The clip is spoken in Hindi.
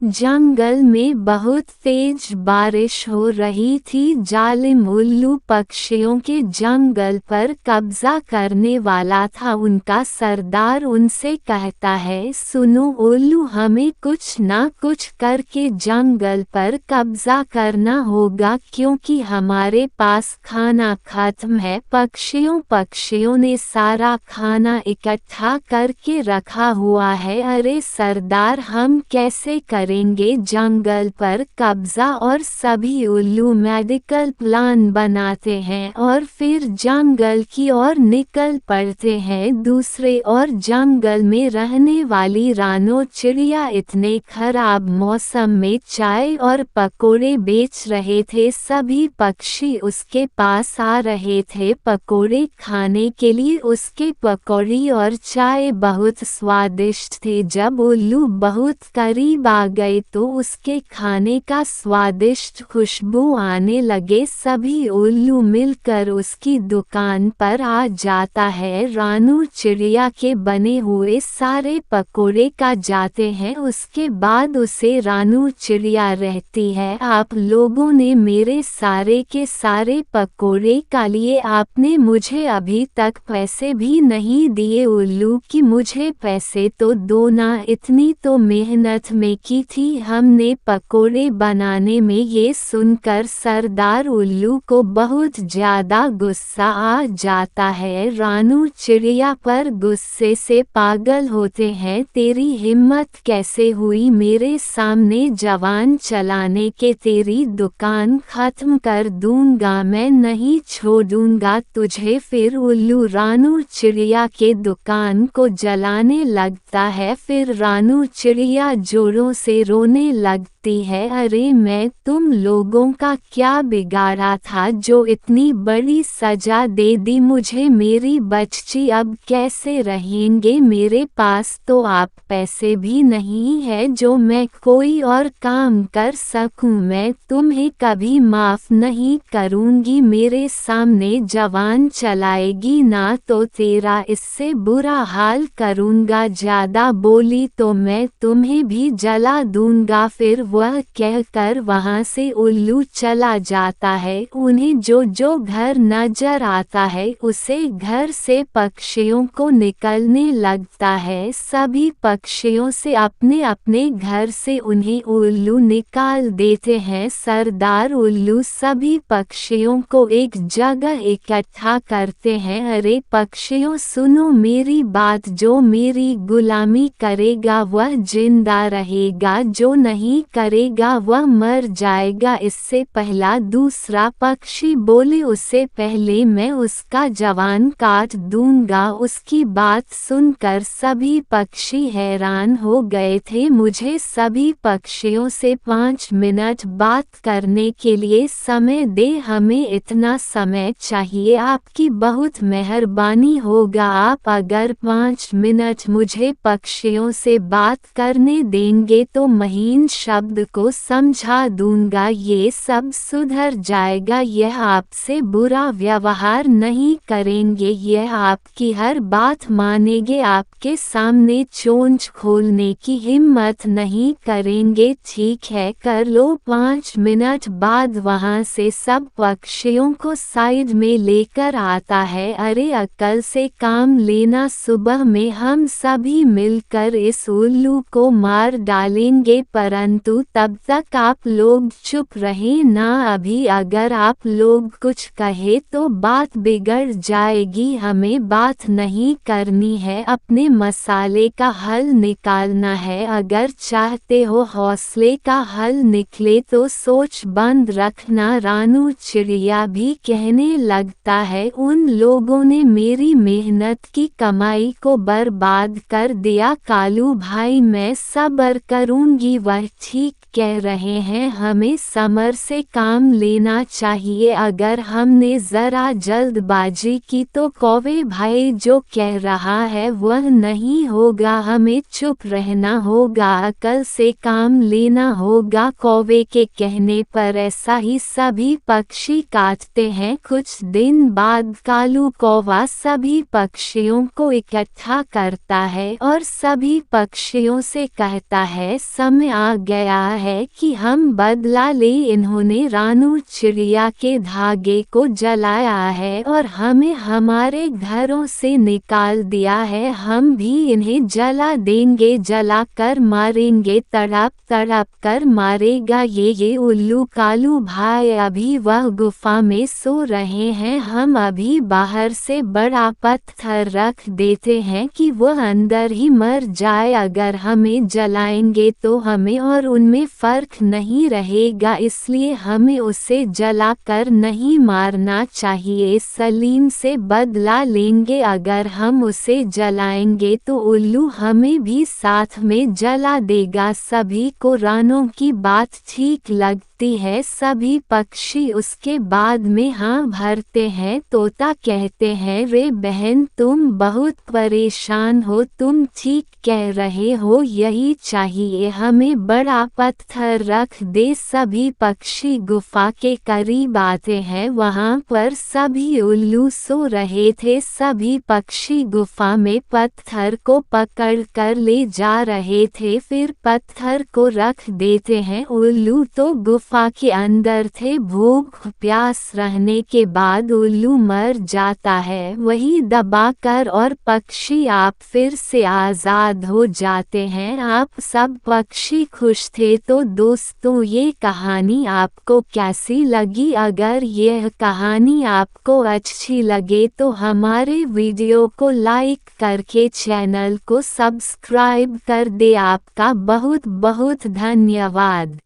जंगल में बहुत तेज बारिश हो रही थी। जालिम उल्लू पक्षियों के जंगल पर कब्जा करने वाला था। उनका सरदार उनसे कहता है, सुनो उल्लू, हमें कुछ ना कुछ करके जंगल पर कब्जा करना होगा क्योंकि हमारे पास खाना खत्म है। पक्षियों ने सारा खाना इकट्ठा करके रखा हुआ है। अरे सरदार, हम कैसे करेंगे जंगल पर कब्जा? और सभी उल्लू मेडिकल प्लान बनाते हैं और फिर जंगल की ओर निकल पड़ते हैं। दूसरे ओर जंगल में रहने वाली रानो चिड़िया इतने खराब मौसम में चाय और पकोड़े बेच रहे थे। सभी पक्षी उसके पास आ रहे थे पकोड़े खाने के लिए। उसके पकौड़ी और चाय बहुत स्वादिष्ट थे। जब उल्लू बहुत करीब आ गए तो उसके खाने का स्वादिष्ट खुशबू आने लगे। सभी उल्लू मिलकर उसकी दुकान पर आ जाता है। रानू चिड़िया के बने हुए सारे पकोड़े खा जाते हैं। उसके बाद उसे रानू चिड़िया रहती है, आप लोगों ने मेरे सारे के सारे पकोड़े खा लिए, आपने मुझे अभी तक पैसे भी नहीं दिए। उल्लू की मुझे पैसे तो दो ना, इतनी तो मेहनत में की थी हमने पकोड़े बनाने में। ये सुनकर सरदार उल्लू को बहुत ज्यादा गुस्सा आ जाता है। रानू चिड़िया पर गुस्से से पागल होते हैं। तेरी हिम्मत कैसे हुई मेरे सामने जवान चलाने के? तेरी दुकान खत्म कर दूंगा, मैं नहीं छोड़ूंगा तुझे। फिर उल्लू रानू चिड़िया के दुकान को जलाने लगता है। फिर रानू चिड़िया जोरों से रोने लगती है, अरे मैं तुम लोगों का क्या बिगाड़ा था जो इतनी बड़ी सजा दे दी मुझे? मेरी बच्ची अब कैसे रहेंगे? मेरे पास तो आप पैसे भी नहीं है जो मैं कोई और काम कर सकूं। मैं तुम्हें कभी माफ नहीं करूंगी। मेरे सामने जवान चलाएगी ना तो तेरा इससे बुरा हाल करूंगा। ज्यादा बोली तो मैं तुम्हें भी जला दूंगा। फिर वह कहकर वहां से उल्लू चला जाता है। उन्हें जो जो घर नजर आता है उसे घर से पक्षियों को निकलने लगता है। सभी पक्षियों से अपने अपने घर से उन्हें उल्लू निकाल देते हैं। सरदार उल्लू सभी पक्षियों को एक जगह इकट्ठा करते हैं। अरे पक्षियों, सुनो मेरी बात, जो मेरी गुलामी करेगा वह जिंदा रहेगा, जो नहीं करेगा वह मर जाएगा। इससे पहला दूसरा पक्षी बोले, उससे पहले मैं उसका जवान काट दूंगा। उसकी बात सुनकर सभी पक्षी हैरान हो गए थे। मुझे सभी पक्षियों से 5 मिनट बात करने के लिए समय दे, हमें इतना समय चाहिए, आपकी बहुत मेहरबानी होगा। आप अगर 5 मिनट मुझे पक्षियों से बात करने देंगे तो महीन शब्द को समझा दूंगा, ये सब सुधर जाएगा। यह आपसे बुरा व्यवहार नहीं करेंगे, यह आपकी हर बात मानेंगे, आपके सामने चोंच खोलने की हिम्मत नहीं करेंगे। ठीक है, कर लो। 5 मिनट बाद वहां से सब पक्षियों को साइड में लेकर आता है। अरे अक्ल से काम लेना, सुबह में हम सभी मिलकर इस उल्लू को मार डालेंगे, परंतु तब तक आप लोग चुप रहे ना। अभी अगर आप लोग कुछ कहे तो बात बिगड़ जाएगी, हमें बात नहीं करनी है, अपने मसाले का हल निकालना है। अगर चाहते हो हौसले का हल निकले तो सोच बंद रखना। रानू चिड़िया भी कहने लगता है, उन लोगों ने मेरी मेहनत की कमाई को बर्बाद कर दिया। कालू भाई, मैं सब्र करूंगी, वह ठीक ठीक कह रहे हैं, हमें समर से काम लेना चाहिए। अगर हमने ज़रा जल्दबाजी की तो कौवे भाई जो कह रहा है वह नहीं होगा, हमें चुप रहना होगा, अकल से काम लेना होगा। कौवे के कहने पर ऐसा ही सभी पक्षी काटते हैं। कुछ दिन बाद कालू कौवा सभी पक्षियों को इकट्ठा करता है और सभी पक्षियों से कहता है, समय आ गया है कि हम बदला ले। इन्होंने रानू चिड़िया के धागे को जलाया है और हमें हमारे घरों से निकाल दिया है, हम भी इन्हें जला देंगे, जला कर मारेंगे, तड़प तड़प कर मारेगा ये उल्लू। कालू भाई अभी वह गुफा में सो रहे हैं, हम अभी बाहर से बड़ा पत्थर रख देते हैं कि वह अंदर ही मर जाए। अगर हमें जलाएंगे तो हमें और उनमें फर्क नहीं रहेगा, इसलिए हमें उसे जला कर नहीं मारना चाहिए। सलीम से बदला लेंगे, अगर हम उसे जलाएंगे तो उल्लू हमें भी साथ में जला देगा। सभी को रानों की बात ठीक लगती है, सभी पक्षी उसके बाद में हाँ भरते हैं। तोता कहते हैं, रे बहन तुम बहुत परेशान हो, तुम ठीक कह रहे हो, यही चाहिए, हमें बड़ा पत्थर रख दे। सभी पक्षी गुफा के करीब आते हैं, वहाँ पर सभी उल्लू सो रहे थे। सभी पक्षी गुफा में पत्थर को पकड़ कर ले जा रहे थे, फिर पत्थर को रख देते हैं। उल्लू तो गुफा के अंदर थे, भूख प्यास रहने के बाद उल्लू मर जाता है वही दबाकर, और पक्षी आप फिर से आज़ाद हो जाते हैं। आप सब पक्षी खुश थे। तो दोस्तों ये कहानी आपको कैसी लगी? अगर यह कहानी आपको अच्छी लगे तो हमारे वीडियो को लाइक करके चैनल को सब्सक्राइब कर दे। आपका बहुत बहुत धन्यवाद।